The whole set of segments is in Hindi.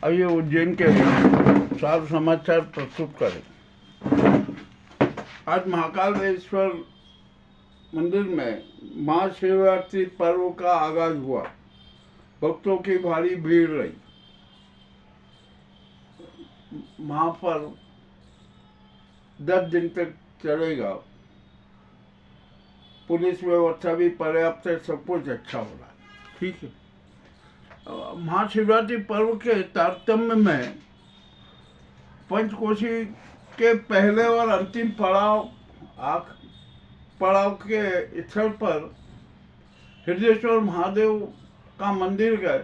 आइए उज्जैन के सार समाचार प्रस्तुत करें। आज महाकालेश्वर मंदिर में महाशिवरात्रि पर्व का आगाज हुआ। भक्तों की भारी भीड़ रही। महापर्व 10 दिन तक चलेगा। पुलिस व्यवस्था भी पर्याप्त है, सब कुछ अच्छा हो रहा है। ठीक है। महाशिवरात्रि पर्व के तारतम्य में पंचकोशी के पहले और अंतिम पड़ाव के स्थल पर हृदयेश्वर महादेव का मंदिर गए।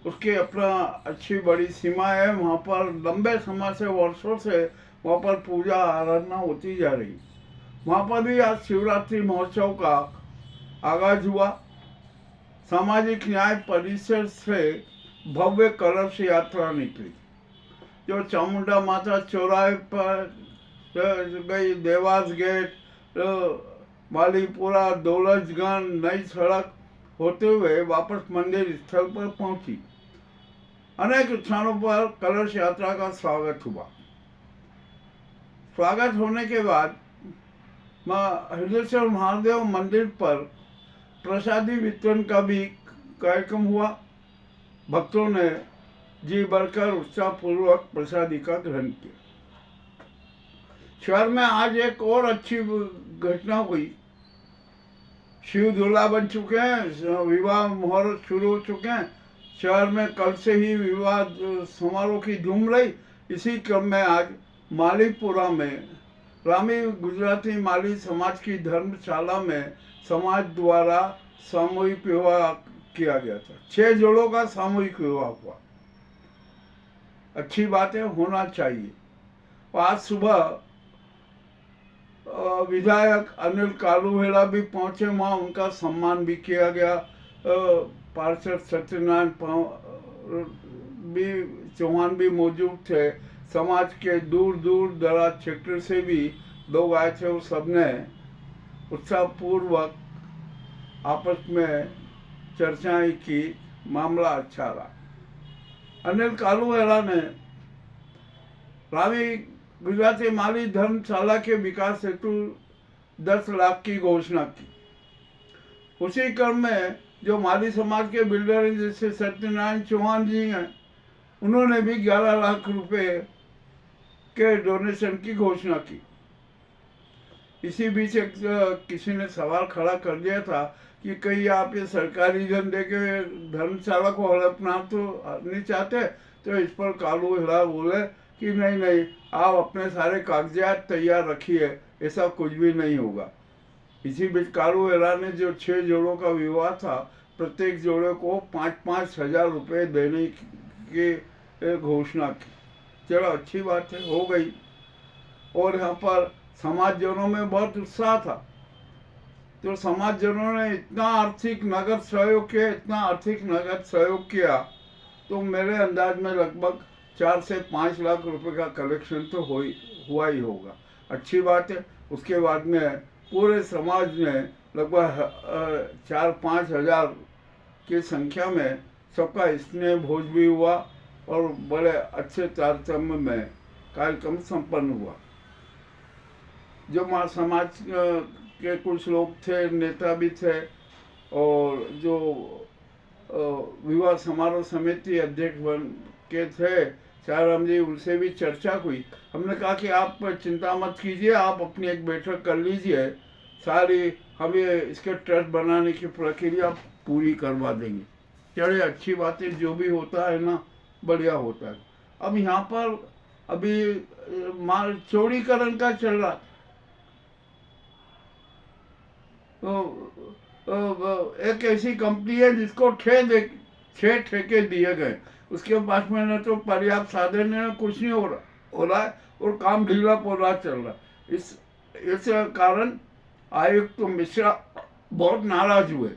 उसकी अपना अच्छी बड़ी सीमा है। वहाँ पर लंबे समय से, वर्षों से वहाँ पर पूजा आराधना होती जा रही। वहाँ पर भी आज शिवरात्रि महोत्सव का आगाज हुआ। सामाजिक न्याय परिसर से भव्य कलश यात्रा निकली, जो चामुंडा माता चौराहे पर गई, देवास गेट, मालीपुरा, दौलतगंज, नई सड़क होते हुए वापस मंदिर स्थल पर पहुंची। अनेक स्थानों पर कलश यात्रा का स्वागत हुआ। स्वागत होने के बाद हृदयेश्वर महादेव मंदिर पर प्रसादी वितरण का भी कार्यक्रम हुआ। भक्तों ने जी भरकर उत्साहपूर्वक प्रसादी का ग्रहण किया। शहर में आज एक और अच्छी घटना हुई। शिव दूल्हा बन चुके हैं, विवाह मुहूर्त शुरू हो चुके हैं। शहर में कल से ही विवाह समारोह की धूम रही। इसी क्रम में आज मालीपुरा में रामी गुजराती माली समाज की धर्मशाला में समाज द्वारा सामूहिक विवाह किया गया था। 6 जोड़ों का सामूहिक विवाह हुआ। अच्छी बात है, होना चाहिए। आज सुबह विधायक अनिल कालूहेड़ा भी पहुंचे, वहाँ उनका सम्मान भी किया गया। पार्षद सत्यनारायण चौहान भी मौजूद थे। समाज के दूर दूर दराज क्षेत्र से भी लोग आए थे और सबने उत्साहपूर्वक आपस में चर्चाएं की। मामला अच्छा रहा। अनिल कालूहेड़ा ने रामी गुजराती माली धर्मशाला के विकास हेतु 10 लाख की घोषणा की। उसी क्रम में जो माली समाज के बिल्डर हैं, जैसे सत्यनारायण चौहान जी हैं, उन्होंने भी 11 लाख रुपए के डोनेशन की घोषणा की। इसी बीच किसी ने सवाल खड़ा कर दिया था कि कहीं आप ये सरकारी धन दे के धर्मशाला को हड़पना तो नहीं चाहते। तो इस पर कालूहेड़ा बोले कि नहीं, आप अपने सारे कागजात तैयार रखिए, ऐसा कुछ भी नहीं होगा। इसी बीच कालूहेड़ा ने जो 6 जोड़ों का विवाह था, प्रत्येक जोड़े को 5-5 हजार रुपये देने की घोषणा की। चलो अच्छी बात है, हो गई। और यहाँ पर समाजजनों में बहुत उत्साह था। तो समाजजनों ने इतना आर्थिक नगद सहयोग किया, तो मेरे अंदाज में लगभग 4 से 5 लाख रुपए का कलेक्शन तो हुआ ही होगा। अच्छी बात है। उसके बाद में पूरे समाज ने लगभग 4-5 हजार की संख्या में सबका स्नेह भोज भी हुआ और बड़े अच्छे तारतम्य में कार्यक्रम संपन्न हुआ। जो समाज के कुछ लोग थे, नेता भी थे, और जो विवाह समारोह समिति अध्यक्ष बन के थे चाराम जी, उनसे भी चर्चा हुई। हमने कहा कि आप चिंता मत कीजिए, आप अपनी एक बैठक कर लीजिए, सारी हम ये इसके ट्रस्ट बनाने की प्रक्रिया पूरी करवा देंगे। चलिए अच्छी बात है, जो भी होता है ना बढ़िया होता है। अब यहाँ पर अभी माल चौड़ीकरण का चल रहा। तो एक ऐसी कंपनी है जिसको 6 ठेके दिए गए। उसके पास में न तो पर्याप्त साधन है, कुछ नहीं हो रहा है और काम ढीला पोला चल रहा है। इस कारण आयुक्त मिश्रा बहुत नाराज हुए।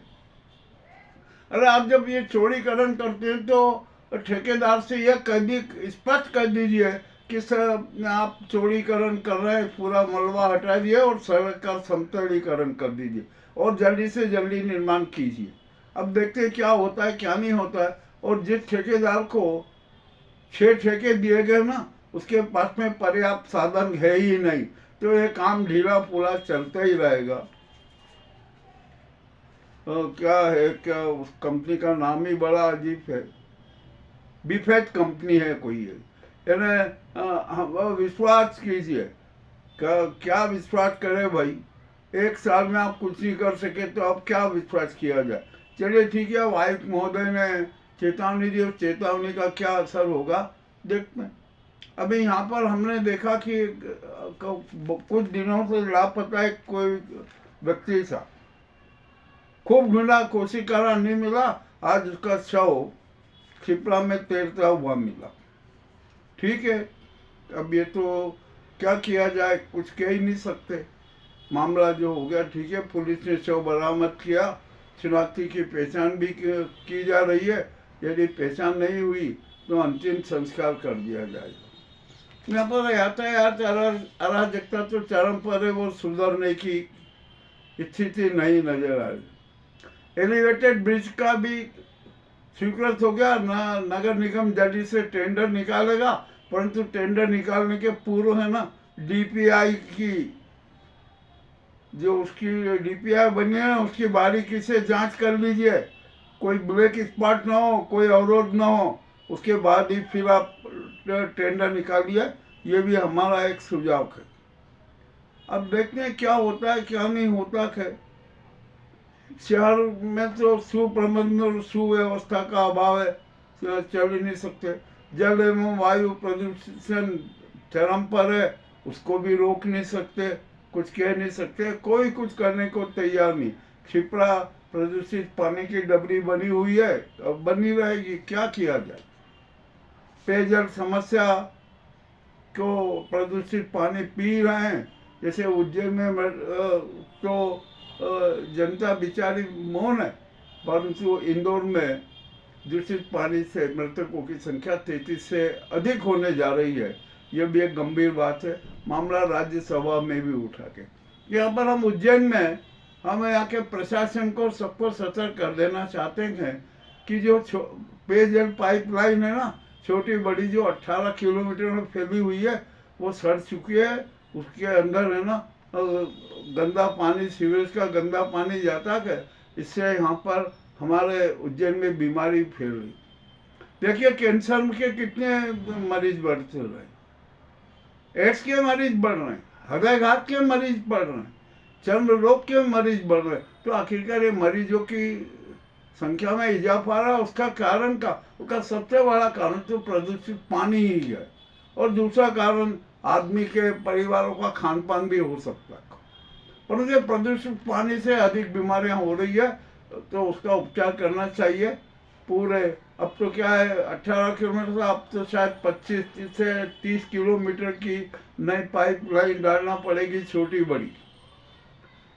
अरे आप जब ये चौड़ीकरण करते हैं तो ठेकेदार से यह स्पष्ट कर दीजिए कि सर आप चौड़ीकरण कर रहे हैं, पूरा मलबा हटा दिए और सड़क का समतलीकरण कर दीजिए और जल्दी से जल्दी निर्माण कीजिए। अब देखते हैं क्या होता है क्या नहीं होता है। और जिस ठेकेदार को 6 ठेके दिए गए ना, उसके पास में पर्याप्त साधन है ही नहीं, तो ये काम ढीला पूरा चलता ही रहेगा। क्या है, क्या उस कंपनी का नाम ही बड़ा अजीब है, बीफेट कंपनी है कोई है, यानी विश्वास कीजिए। क्या विश्वास करे भाई, 1 साल में आप कुछ नहीं कर सके तो अब क्या विश्वास किया जाए। चलिए ठीक है, वाइफ महोदय ने चेतावनी दी, चेतावनी का क्या असर होगा देखते हैं। अभी यहाँ पर हमने देखा कि कुछ दिनों से लापता एक कोई व्यक्ति था, खूब ढूंढा, कोशिश करा, नहीं मिला, आज उसका शव शिप्रा में तैरता हुआ मिला। ठीक है, अब ये तो क्या किया जाए, कुछ कह ही नहीं सकते, मामला जो हो गया ठीक है। पुलिस ने शव बरामद किया, शनाख्ती की पहचान भी की जा रही है, यदि पहचान नहीं हुई तो अंतिम संस्कार कर दिया जाएगा। यहाँ पर यातायात अराजकता तो चरम पर है, वो सुधरने की स्थिति नहीं नजर आ रही। एलिवेटेड ब्रिज का भी स्वीकृत हो गया, नगर निगम जल्दी से टेंडर निकालेगा, परंतु टेंडर निकालने के पूर्व है ना, डीपीआई की जो उसकी डीपीआई बनी है उसकी बारीकी से जांच कर लीजिए, कोई ब्लैक स्पॉट ना हो, कोई अवरोध ना हो, उसके बाद ही फिर आप टेंडर निकालिए। ये भी हमारा एक सुझाव है। अब देखते हैं क्या होता है क्या नहीं होता है। शहर में तो सुप्रबंधन और सुव्यवस्था का अभाव है, चल ही नहीं सकते। जल एवं वायु प्रदूषण चरम पर है, उसको भी रोक नहीं सकते, कुछ कह नहीं सकते, कोई कुछ करने को तैयार नहीं। क्षिप्रा प्रदूषित पानी की डबरी बनी हुई है, अब बनी रहेगी, क्या किया जाए। पेयजल समस्या को प्रदूषित पानी पी रहे हैं, जैसे उज्जैन में तो जनता बेचारी मौन है, परंतु इंदौर में दूषित पानी से मृतकों की संख्या 33 से अधिक होने जा रही है। यह भी एक गंभीर बात है, मामला राज्यसभा में भी उठा के। यहाँ पर हम उज्जैन में हम यहाँ के प्रशासन को सबको सतर्क कर देना चाहते हैं कि जो पेयजल पाइपलाइन है ना, छोटी बड़ी जो 18 किलोमीटर में फैली हुई है, वो सड़ चुकी है। उसके अंदर है ना गंदा पानी, सीवेज का गंदा पानी जाता है, इससे यहाँ पर हमारे उज्जैन में बीमारी फैल रही। देखिए कैंसर के कितने मरीज बढ़ते रहे, एड्स के मरीज बढ़ रहे हैं, हृदयघात के मरीज बढ़ रहे हैं, चर्म रोग के मरीज बढ़ रहे हैं। तो आखिरकार ये मरीजों की संख्या में इजाफा रहा, उसका कारण का उसका सबसे बड़ा कारण तो प्रदूषित पानी ही है, और दूसरा कारण आदमी के परिवारों का खान पान भी हो सकता है। परंतु प्रदूषित पानी से अधिक बीमारियां हो रही है, तो उसका उपचार करना चाहिए पूरे। अब तो क्या है, 18 किलोमीटर से अब तो शायद 25 से 30 किलोमीटर की नई पाइपलाइन डालना पड़ेगी, छोटी बड़ी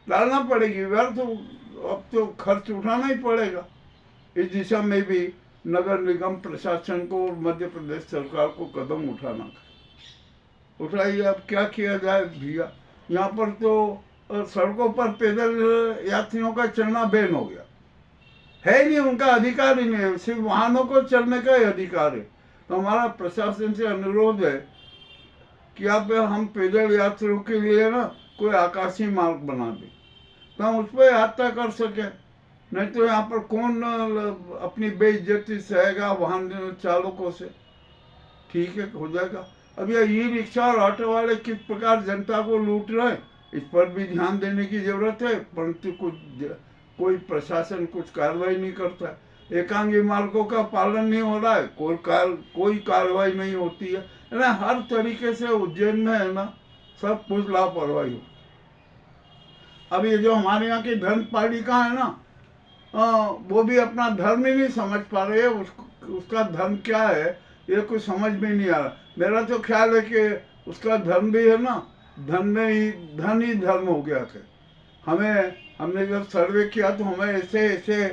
डालना पड़ेगी। व्यर्थ अब तो खर्च उठाना ही पड़ेगा। इस दिशा में भी नगर निगम प्रशासन को और मध्य प्रदेश सरकार को कदम उठाइए। अब क्या किया जाए भैया, यहाँ पर तो सड़कों पर पैदल यात्रियों का चलना बैन हो गया है ही नहीं, उनका अधिकार ही नहीं है, सिर्फ वाहनों को चलने का ही अधिकार है। तो हमारा प्रशासन से अनुरोध है कि आप हम पैदल यात्रियों के लिए ना कोई आकाशीय मार्ग बना दें, तो हम उस पर यात्रा कर सके। नहीं तो यहाँ पर कौन अपनी बेइज्जती सहेगा वाहन चालकों से। ठीक है, हो जाएगा। अब ये ई रिक्शा और ऑटो वाले किस प्रकार जनता को लूट रहे हैं, इस पर भी ध्यान देने की जरूरत है, परंतु कोई प्रशासन कुछ कार्रवाई नहीं करता है। एकांगी मार्गों का पालन नहीं हो रहा है, कोई कार्रवाई नहीं होती है ना। हर तरीके से उज्जैन में है ना सब कुछ लापरवाही हो। अब ये जो हमारे यहाँ की धर्म पालिका है ना, वो भी अपना धर्म ही नहीं समझ पा रहे है। उसका धर्म क्या है ये कुछ समझ में नहीं आ रहा। मेरा तो ख्याल है कि उसका धर्म भी है ना, धन ही धर्म हो गया था। हमने जब सर्वे किया तो हमें ऐसे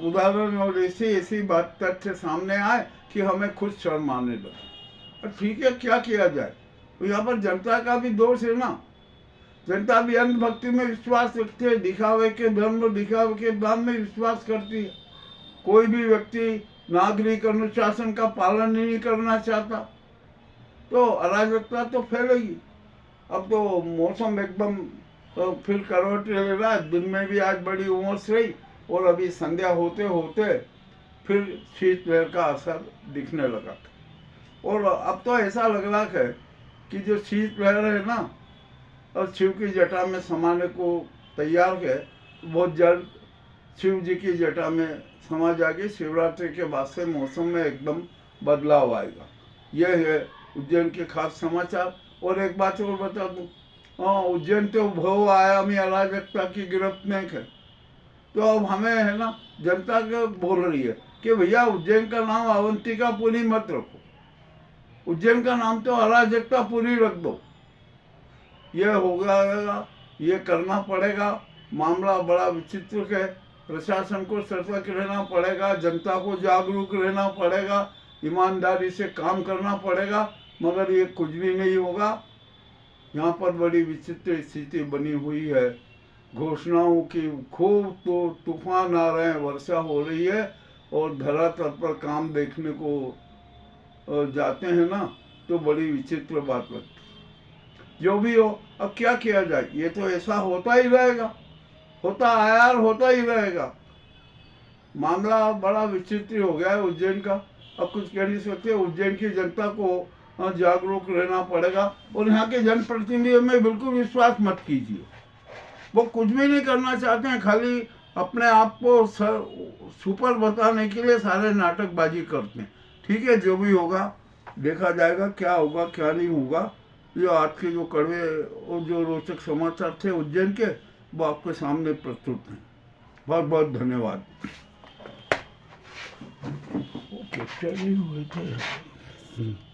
उदाहरण और ऐसी बात तथ्य सामने आए कि हमें खुद शर्म आने लगा। ठीक है, क्या किया जाए। तो यहाँ पर जनता का भी दोष है ना, जनता भी अंधभक्ति में विश्वास रखती है, दिखावे के धर्म में विश्वास करती है। कोई भी व्यक्ति नागरिक अनुशासन का पालन ही नहीं करना चाहता तो अराजकता तो फैलेगी। अब तो मौसम एकदम फिर करवट ले रहा है। दिन में भी आज बड़ी उमस रही और अभी संध्या होते होते फिर शीतलहर का असर दिखने लगा था। और अब तो ऐसा लग रहा है कि जो शीतलहर है ना और शिव की जटा में समाने को तैयार है, बहुत जल्द शिव जी की जटा में समा जाएगी। शिवरात्रि के बाद से मौसम में एकदम बदलाव आएगा। यह है उज्जैन के खास समाचार। और एक बात और बता दूं, उज्जैन तो बहुआयामी अराजकता की गिरफ्त में है। तो अब हमें है ना जनता के बोल रही है कि भैया उज्जैन का नाम अवंतिकापुरी मत रखो, उज्जैन का नाम तो अराजकतापुरी रख दो। ये होगा, ये करना पड़ेगा। मामला बड़ा विचित्र है। प्रशासन को सतर्क रहना पड़ेगा, जनता को जागरूक रहना पड़ेगा, ईमानदारी से काम करना पड़ेगा, मगर ये कुछ भी नहीं होगा। यहाँ पर बड़ी विचित्र स्थिति बनी हुई है। घोषणाओं की खूब तो तूफान आ रहे हैं, वर्षा हो रही है और धरातल पर काम देखने को जाते हैं ना तो बड़ी विचित्र बात लगती है। जो भी हो, अब क्या किया जाए, ये तो ऐसा होता ही रहेगा, होता आया और होता ही रहेगा। मामला बड़ा विचित्र हो गया है उज्जैन का। अब कुछ कह नहीं सकते। उज्जैन की जनता को जागरूक रहना पड़ेगा और यहाँ के जनप्रतिनिधियों में बिल्कुल विश्वास मत कीजिए। वो कुछ भी नहीं करना चाहते हैं, खाली अपने आप को सुपर बताने के लिए सारे नाटकबाजी करते हैं। ठीक है, जो भी होगा देखा जाएगा, क्या होगा क्या नहीं होगा। ये आज के जो कड़वे और जो रोचक समाचार थे उज्जैन के, वो आपके सामने प्रस्तुत हैं। बहुत बहुत धन्यवाद। ओके, चलिए हुए थे।